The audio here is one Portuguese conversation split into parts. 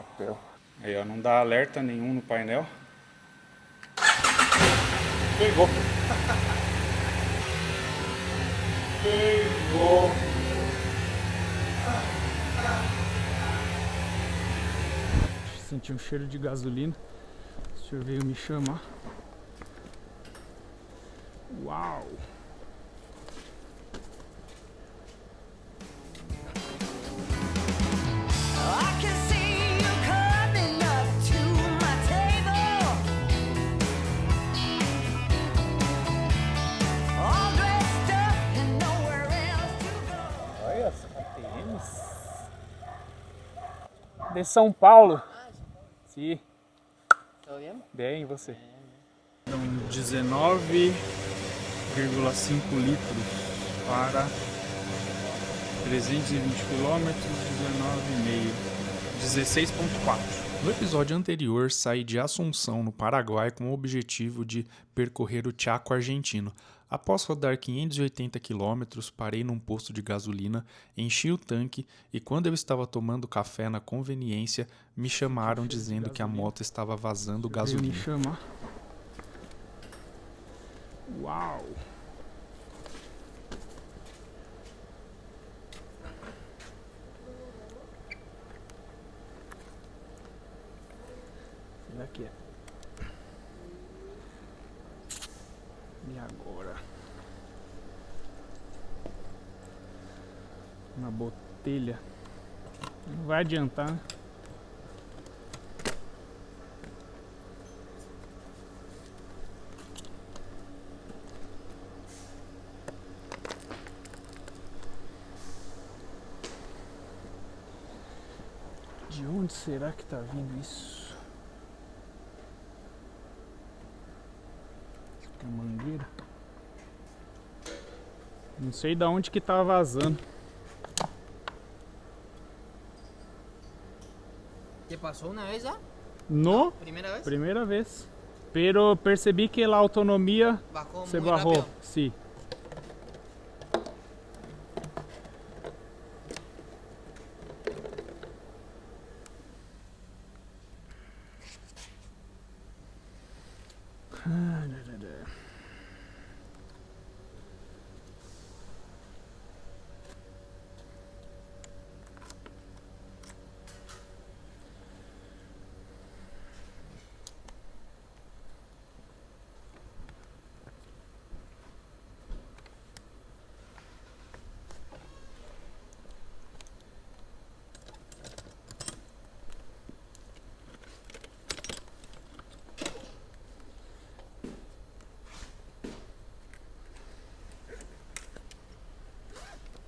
Papel. Aí, ó, não dá alerta nenhum no painel. Pegou. Pegou. Senti um cheiro de gasolina. O senhor veio me chamar. Uau! Olha as KTMs de São Paulo. Sim. ¿Todo bien? Bem, e você? Então, 19,5 litros para 320 km, 19,5. 16,4. No episódio anterior, saí de Assunção, no Paraguai, com o objetivo de percorrer o Chaco argentino. Após rodar 580 km, parei num posto de gasolina, enchi o tanque e quando eu estava tomando café na conveniência, me chamaram dizendo que a moto estava vazando gasolina. Me chamar. Uau! Será que é? E agora? Uma botelha. Não vai adiantar, né? De onde será que tá vindo isso? A mangueira. Não sei de onde que tá vazando. ¿Te pasó una vez ya? No, ¿Primera vez? primeira vez. Pero percebi que a autonomia Bajó se muy barrou. rápido. Sim.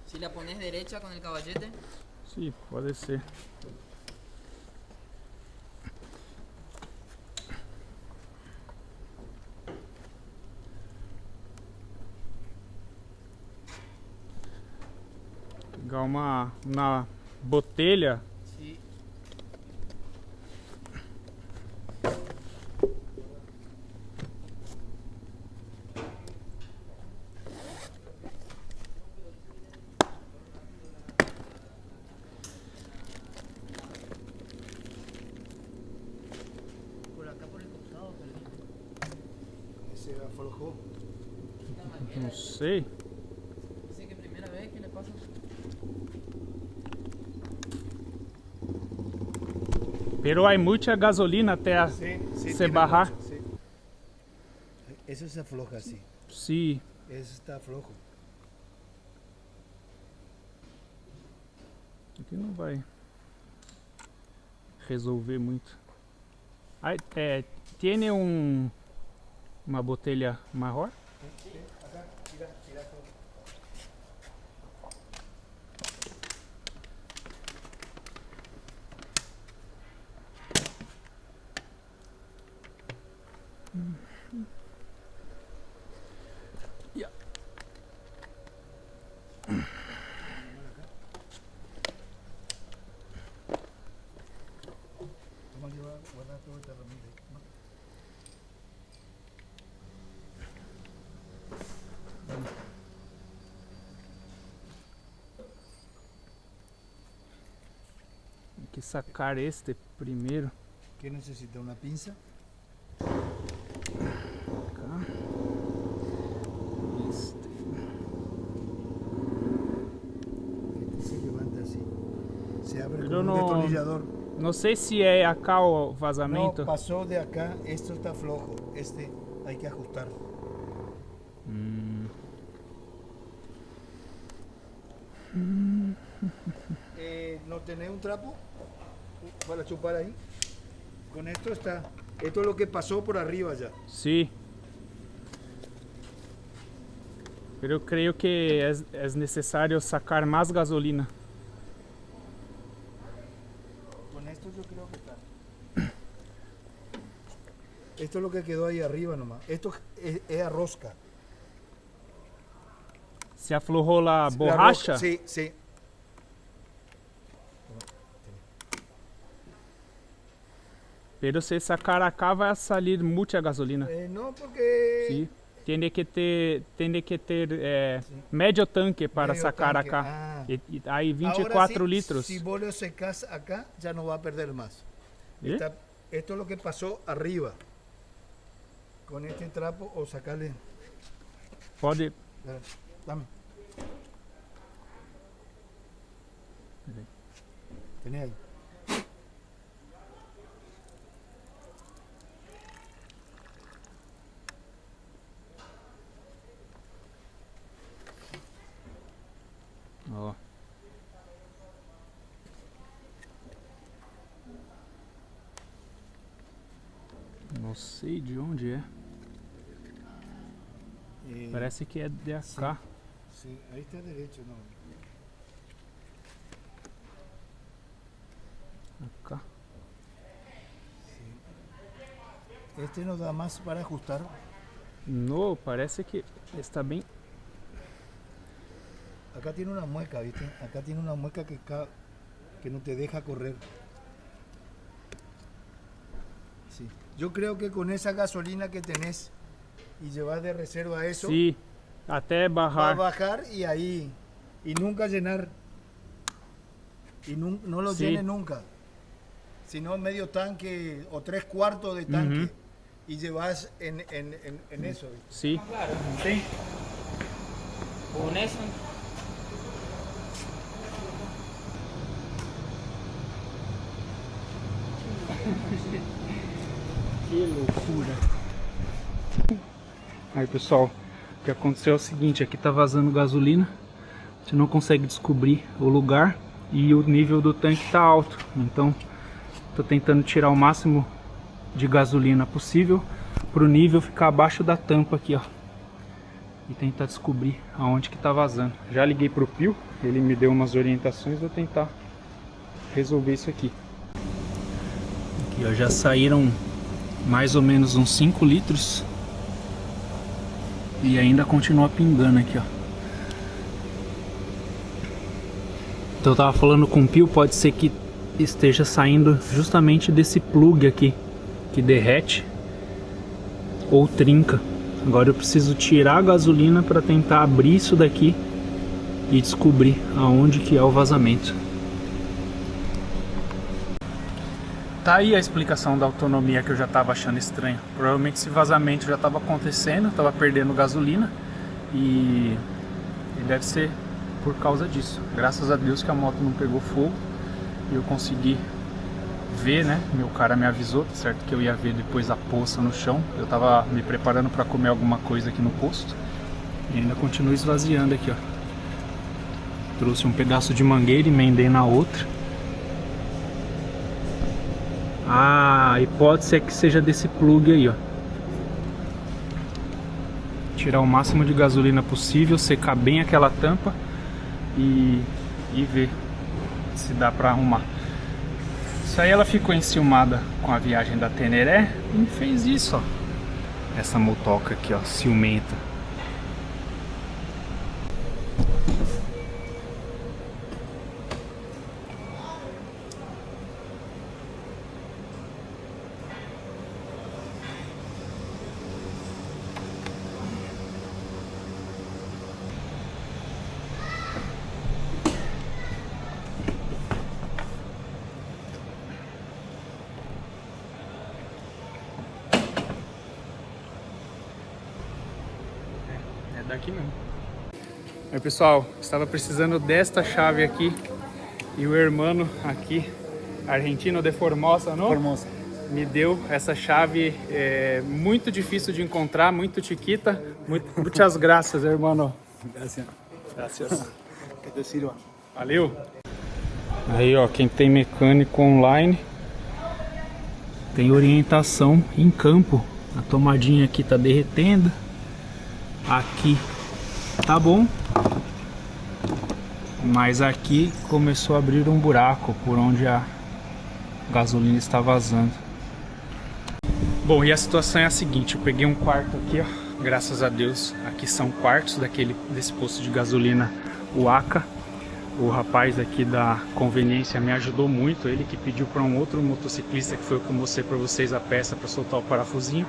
Si la pones derecha con el caballete. Sim, pode ser. Pegar uma botelha. Sí. Por acá por el costado, Ese aflojó. Não sei. dice que primera vez que le pasa. Pero hay mucha gasolina até a Sí, se tiene barrar. mucho, sí. Eso se afloja así. Sim. Ese está flojo. Aqui não vai resolver muito. Aí, tiene uma botelha maior? Acá, tira, tira todo. Ya. Toma que guarda todo esta herramienta. que sacar este primeiro. ¿Qué necesita? ¿Una pinza? Cá. Este. Este se levanta así. Se abre Pero con un no- destornillador. Não sei se é acá o No, vazamento. pasó de acá. Esto está flojo. Este hay que ajustar. ¿No tenés un trapo para chupar ahí? Con esto está. Esto es lo que pasó por arriba ya. Sim. Pero eu creio que é necessário sacar mais gasolina. Con esto yo creo que está. Esto es lo que quedó ahí arriba nomás. Esto es a rosca. Se aflorou lá a La borracha, rosca, sí, sí. pero se sacar acá vai sair muita gasolina. No, porque... Sim. Tem que ter médio tanque para Medio sacar tanque, acá. ah. E aí Ahora 24 sí, litros. Si vos lo secás acá, ya no va a perder más. ¿Eh? Esto es lo que pasó arriba. Con este trapo o sacarle... Pode. Espera, dame. Tenés ahí. Ó. Não sei de onde é. Parece que é de acá. Sí, ahí está derecho, no. Acá. Este nos da más para ajustar. No, parece que está bem. Acá tiene una mueca, ¿viste? Acá tiene una mueca que no te deja correr. Sí. Yo creo que con esa gasolina que tenés y llevas de reserva eso, Sim. Até va a barrar. bajar y ahí. Y nunca llenar. Y no lo Sí. llene nunca. Sino medio tanque o 3/4 de tanque. Ujú. Y llevas en eso, ¿viste? Sim. Claro, Tem. con eso. Que loucura. Aí pessoal, o que aconteceu é o seguinte, aqui tá vazando gasolina, a gente não consegue descobrir o lugar e o nível do tanque tá alto, então tô tentando tirar o máximo de gasolina possível pro nível ficar abaixo da tampa aqui, ó, e tentar descobrir aonde que tá vazando. Já liguei pro Pio, ele me deu umas orientações, vou tentar resolver isso aqui. Aqui ó, já saíram mais ou menos uns 5 litros e ainda continua pingando aqui, ó. Então eu tava falando com o Pio, pode ser que esteja saindo justamente desse plug aqui que derrete ou trinca. Agora eu preciso tirar a gasolina para tentar abrir isso daqui e descobrir aonde que é o vazamento. Tá aí a explicação da autonomia que eu já estava achando estranho. Provavelmente esse vazamento já estava acontecendo, estava perdendo gasolina e deve ser por causa disso. Graças a Deus que a moto não pegou fogo e eu consegui ver, né? Meu cara me avisou, tá certo que eu ia ver depois a poça no chão. Eu estava me preparando para comer alguma coisa aqui no posto e ainda continua esvaziando aqui, ó. Trouxe um pedaço de mangueira e emendei na outra. Ah, a hipótese é que seja desse plug aí, ó. Tirar o máximo de gasolina possível, secar bem aquela tampa e ver se dá pra arrumar. Isso aí ela ficou enciumada com a viagem da Teneré e fez isso, ó. Essa motoca aqui, ó, ciumenta. aqui mesmo. Aí pessoal, estava precisando desta chave aqui e o hermano aqui, argentino de Formosa, não? Formosa. Me deu essa chave muito difícil de encontrar, muito chiquita. Muitas graças, hermano. Gracias. Graças. Que te sirva. Valeu. Aí ó, quem tem mecânico online tem orientação em campo. A tomadinha aqui tá derretendo. Aqui tá bom. Mas aqui começou a abrir um buraco por onde a gasolina está vazando. Bom, e a situação é a seguinte, eu peguei um quarto aqui, ó, graças a Deus, aqui são quartos desse posto de gasolina, o ACA. O rapaz aqui da conveniência me ajudou muito, ele que pediu para um outro motociclista, que foi o que eu mostrei para vocês a peça para soltar o parafusinho.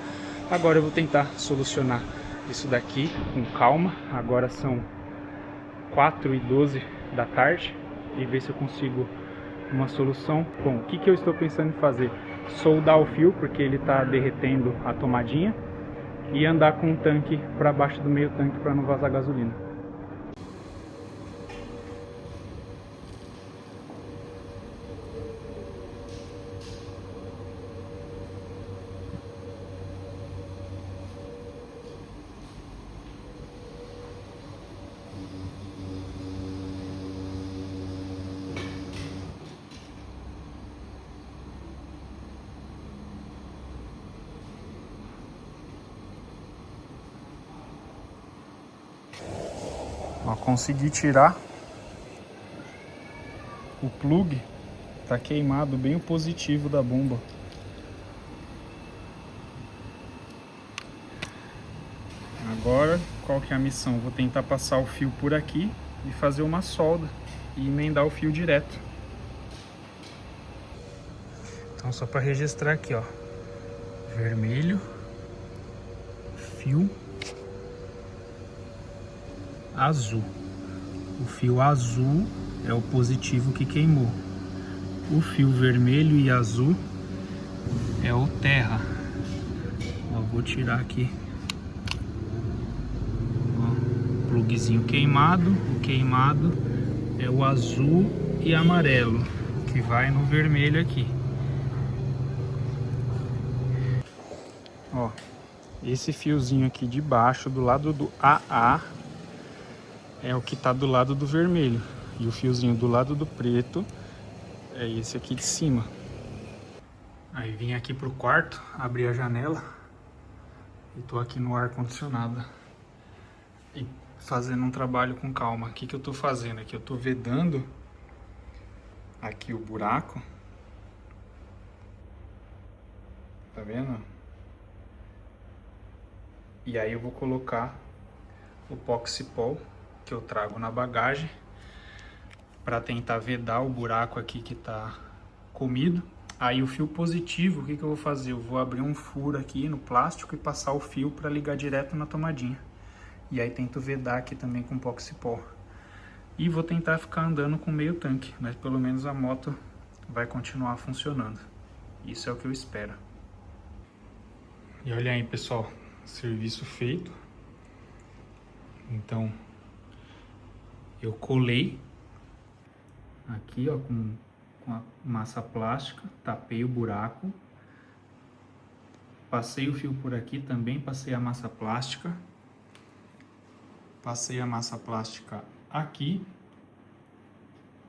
Agora eu vou tentar solucionar isso daqui com calma, agora são 4h12 da tarde e ver se eu consigo uma solução. Bom, o que eu estou pensando em fazer? Soldar o fio, porque ele está derretendo a tomadinha, e andar com o tanque para baixo do meio tanque para não vazar gasolina. Ó, consegui tirar o plug, tá queimado bem o positivo da bomba. Agora, qual que é a missão? Vou tentar passar o fio por aqui e fazer uma solda e emendar o fio direto. Então só para registrar aqui, ó, vermelho, fio azul. O fio azul é o positivo que queimou. O fio vermelho e azul é o terra. Ó, vou tirar aqui. Ó, plugzinho queimado. O queimado é o azul e amarelo, que vai no vermelho aqui. Ó, esse fiozinho aqui de baixo, do lado do AA, é o que está do lado do vermelho. E o fiozinho do lado do preto é esse aqui de cima. Aí vim aqui pro quarto, abri a janela e tô aqui no ar condicionado e fazendo um trabalho com calma. O que eu tô fazendo aqui? Eu tô vedando aqui o buraco. Tá vendo? E aí eu vou colocar o Poxipol que eu trago na bagagem para tentar vedar o buraco aqui que tá comido. Aí o fio positivo, o que eu vou fazer? Eu vou abrir um furo aqui no plástico e passar o fio para ligar direto na tomadinha. E aí tento vedar aqui também com Poxipol. E vou tentar ficar andando com meio tanque, mas pelo menos a moto vai continuar funcionando. Isso é o que eu espero. E olha aí, pessoal, serviço feito. Então eu colei aqui, ó, com a massa plástica, tapei o buraco, passei o fio por aqui também, passei a massa plástica, passei a massa plástica aqui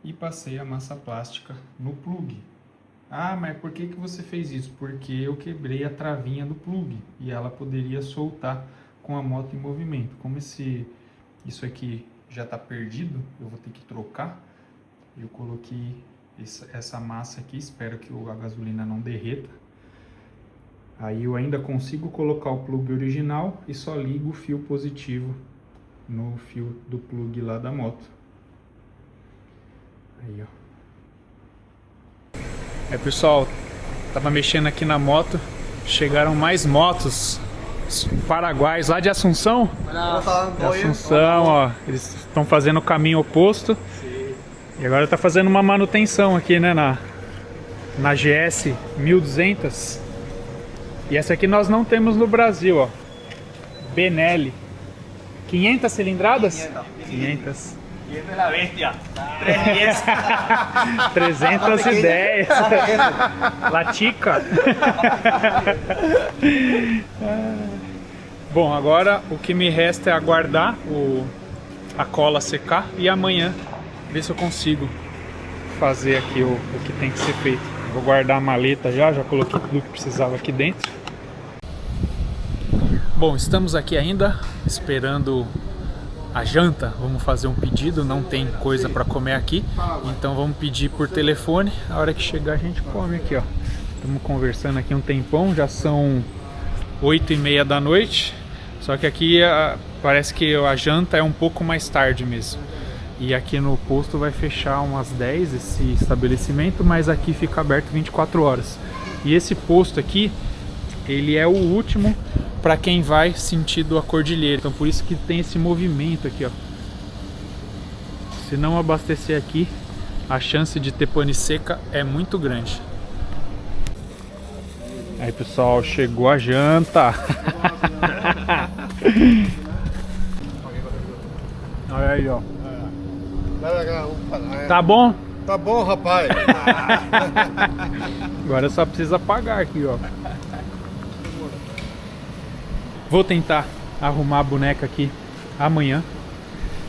e passei a massa plástica no plug. Ah, mas por que você fez isso? Porque eu quebrei a travinha do plug e ela poderia soltar com a moto em movimento. Como isso aqui já está perdido, eu vou ter que trocar. Eu coloquei essa massa aqui, espero que a gasolina não derreta. Aí eu ainda consigo colocar o plug original e só ligo o fio positivo no fio do plug lá da moto. Aí, ó. Pessoal, tava mexendo aqui na moto, chegaram mais motos paraguaios lá de Assunção. De Assunção, ó, eles estão fazendo o caminho oposto. E agora tá fazendo uma manutenção aqui, né, na GS 1200. E essa aqui nós não temos no Brasil, ó. Benelli. 500 cilindradas? 500. Y esta es la bestia. 310. 310. Latica. Bom, agora o que me resta é aguardar a cola secar e amanhã ver se eu consigo fazer aqui o que tem que ser feito. Vou guardar a maleta já coloquei tudo que precisava aqui dentro. Bom, estamos aqui ainda esperando a janta. Vamos fazer um pedido, não tem coisa para comer aqui, então vamos pedir por telefone. A hora que chegar a gente come aqui, ó. Estamos conversando aqui um tempão, já são 8h30 da noite, só que aqui parece que a janta é um pouco mais tarde mesmo. E aqui no posto vai fechar umas 10 esse estabelecimento, mas aqui fica aberto 24 horas. E esse posto aqui, ele é o último para quem vai sentido a cordilheira. Então por isso que tem esse movimento aqui, ó. Se não abastecer aqui, a chance de ter pane seca é muito grande. Aí pessoal, chegou a janta. Olha aí, ó. Tá bom? Tá bom, rapaz. Agora só precisa pagar aqui, ó. Vou tentar arrumar a boneca aqui amanhã.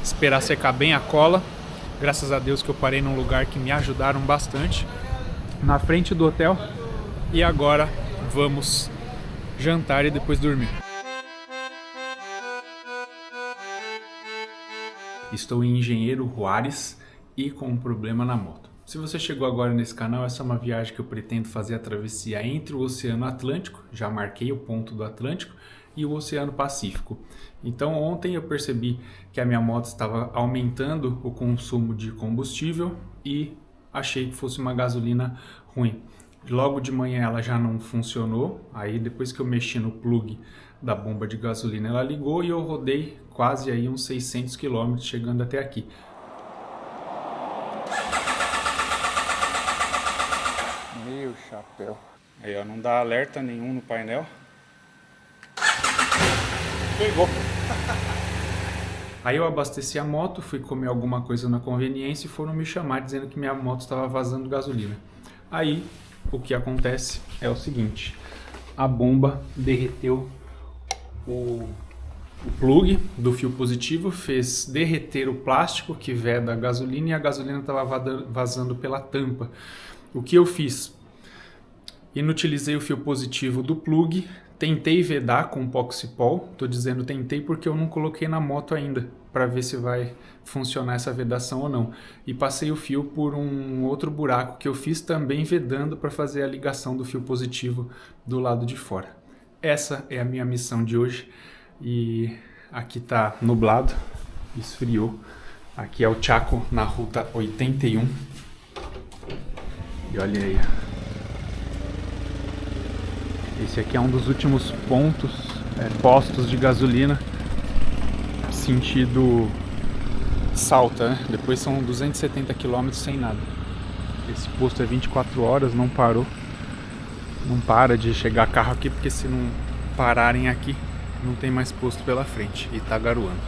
Esperar secar bem a cola. Graças a Deus que eu parei num lugar que me ajudaram bastante. Na frente do hotel. E agora vamos jantar e depois dormir. Estou em Engenheiro Juárez e com um problema na moto. Se você chegou agora nesse canal, essa é uma viagem que eu pretendo fazer a travessia entre o Oceano Atlântico, já marquei o ponto do Atlântico, e o Oceano Pacífico. Então ontem eu percebi que a minha moto estava aumentando o consumo de combustível e achei que fosse uma gasolina ruim. Logo de manhã ela já não funcionou, aí depois que eu mexi no plug da bomba de gasolina ela ligou e eu rodei quase aí uns 600 km chegando até aqui. Meu chapéu. Aí ó, não dá alerta nenhum no painel. Pegou. Aí eu abasteci a moto, fui comer alguma coisa na conveniência e foram me chamar dizendo que minha moto estava vazando gasolina. Aí o que acontece é o seguinte, a bomba derreteu o plug do fio positivo, fez derreter o plástico que veda a gasolina e a gasolina estava vazando pela tampa. O que eu fiz? Inutilizei o fio positivo do plug, tentei vedar com Poxipol, estou dizendo tentei porque eu não coloquei na moto ainda, para ver se vai funcionar essa vedação ou não. E passei o fio por um outro buraco que eu fiz também vedando para fazer a ligação do fio positivo do lado de fora. Essa é a minha missão de hoje e aqui tá nublado, esfriou. Aqui é o Chaco na ruta 81 e olha aí. Esse aqui é um dos últimos pontos, postos de gasolina, sentido Salta, né? Depois são 270 km sem nada. Esse posto é 24 horas, não parou. Não para de chegar carro aqui, porque se não pararem aqui, não tem mais posto pela frente. E tá garoando.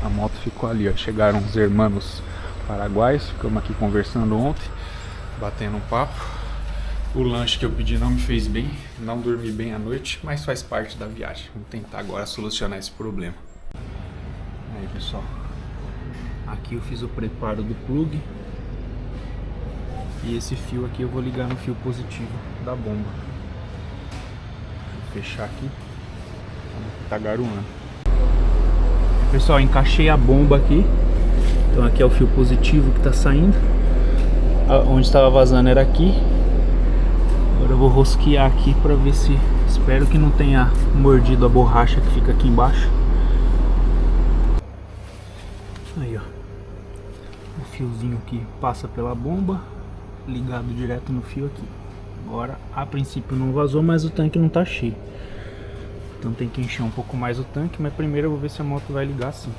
A moto ficou ali, ó. Chegaram os irmãos paraguaios, ficamos aqui conversando ontem, batendo um papo. O lanche que eu pedi não me fez bem, não dormi bem à noite, mas faz parte da viagem. Vamos tentar agora solucionar esse problema. Aí pessoal, aqui eu fiz o preparo do plug e esse fio aqui eu vou ligar no fio positivo da bomba. Vou fechar aqui, tá garoando. Pessoal, encaixei a bomba aqui, então aqui é o fio positivo que tá saindo. Onde estava vazando era aqui. Agora eu vou rosquear aqui para ver se... Espero que não tenha mordido a borracha que fica aqui embaixo. Aí ó, o fiozinho aqui passa pela bomba, ligado direto no fio aqui. Agora a princípio não vazou, mas o tanque não tá cheio. Então tem que encher um pouco mais o tanque, mas primeiro eu vou ver se a moto vai ligar assim.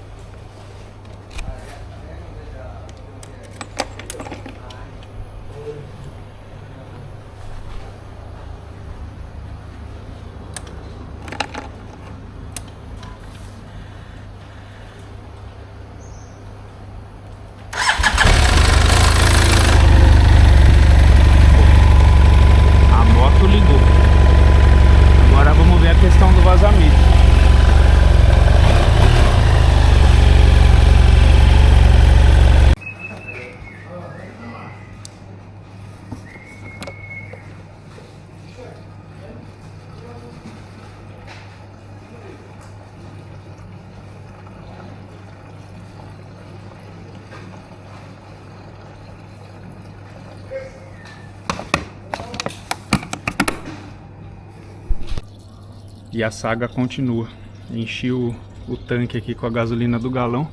E a saga continua. Enchi o tanque aqui com a gasolina do galão.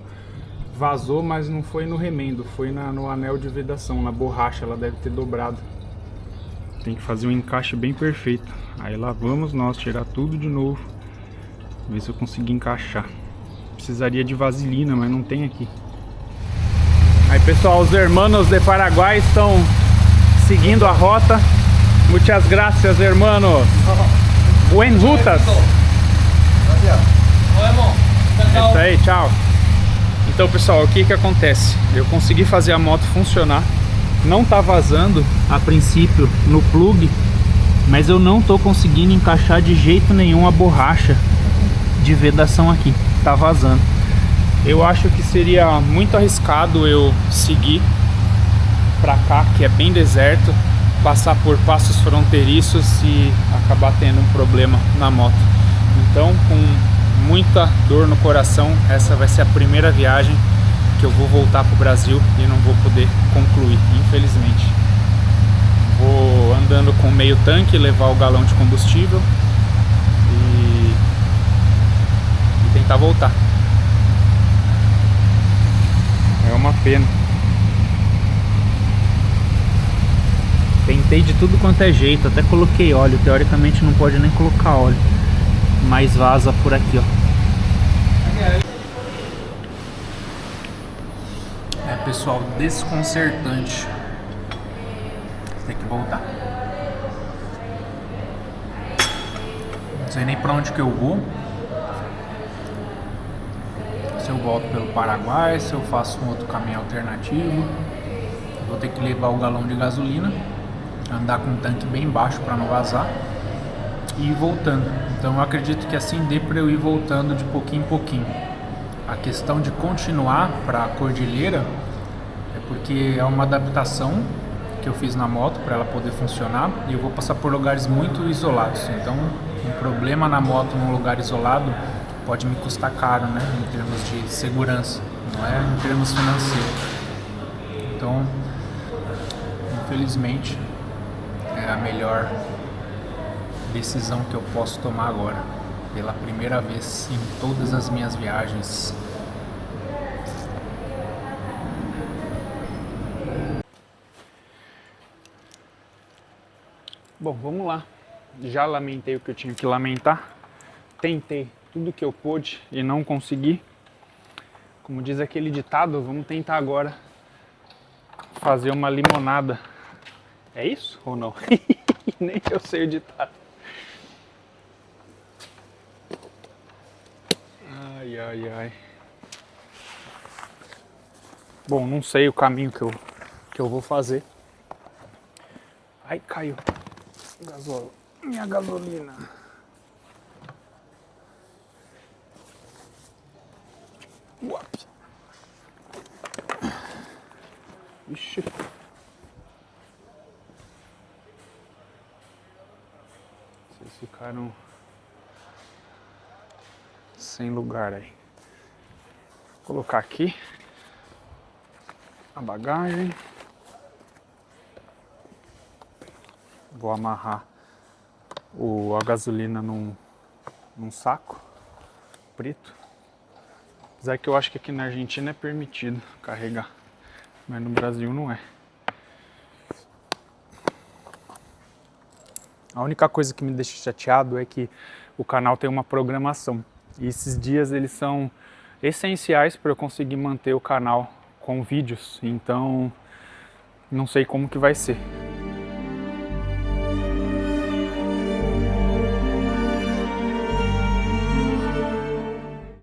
Vazou, mas não foi no remendo, foi no anel de vedação, na borracha, ela deve ter dobrado. Tem que fazer um encaixe bem perfeito. Aí lá vamos nós tirar tudo de novo. Ver se eu consigo encaixar. Precisaria de vaselina, mas não tem aqui. Aí pessoal, os hermanos de Paraguai estão seguindo a rota. Muchas gracias, hermanos. Buen rutas. É isso aí, tchau. Então pessoal, o que acontece? Eu consegui fazer a moto funcionar. Não tá vazando a princípio no plug, mas eu não tô conseguindo encaixar de jeito nenhum a borracha de vedação aqui. Tá vazando. Eu acho que seria muito arriscado eu seguir pra cá, que é bem deserto, passar por passos fronteiriços e acabar tendo um problema na moto. Então, com muita dor no coração, essa vai ser a primeira viagem que eu vou voltar pro Brasil e não vou poder concluir, infelizmente. Vou andando com meio tanque, levar o galão de combustível e tentar voltar. É uma pena. Tentei de tudo quanto é jeito, até coloquei óleo, teoricamente não pode nem colocar óleo, mas vaza por aqui, ó. É pessoal, desconcertante ter que voltar. Não sei nem pra onde que eu vou. Se eu volto pelo Paraguai, se eu faço um outro caminho alternativo. Vou ter que levar o galão de gasolina, andar com o tanque bem baixo para não vazar e ir voltando. Então eu acredito que assim dê para eu ir voltando de pouquinho em pouquinho. A questão de continuar para a cordilheira é porque é uma adaptação que eu fiz na moto para ela poder funcionar e eu vou passar por lugares muito isolados. Então um problema na moto num lugar isolado pode me custar caro, né, em termos de segurança, não é em termos financeiros. Então, infelizmente, é a melhor decisão que eu posso tomar agora, pela primeira vez em todas as minhas viagens. Bom, vamos lá. Já lamentei o que eu tinha que lamentar. Tentei tudo que eu pude e não consegui. Como diz aquele ditado, vamos tentar agora fazer uma limonada. É isso ou não? Nem eu sei o ditado. Ai, ai, ai. Bom, não sei o caminho que eu vou fazer. Ai, caiu. Minha gasolina. Uap. Ixi. Vocês ficaram sem lugar aí. Vou colocar aqui a bagagem. Vou amarrar a gasolina num saco preto. Apesar que eu acho que aqui na Argentina é permitido carregar, mas no Brasil não é. A única coisa que me deixa chateado é que o canal tem uma programação. E esses dias eles são essenciais para eu conseguir manter o canal com vídeos. Então, não sei como que vai ser.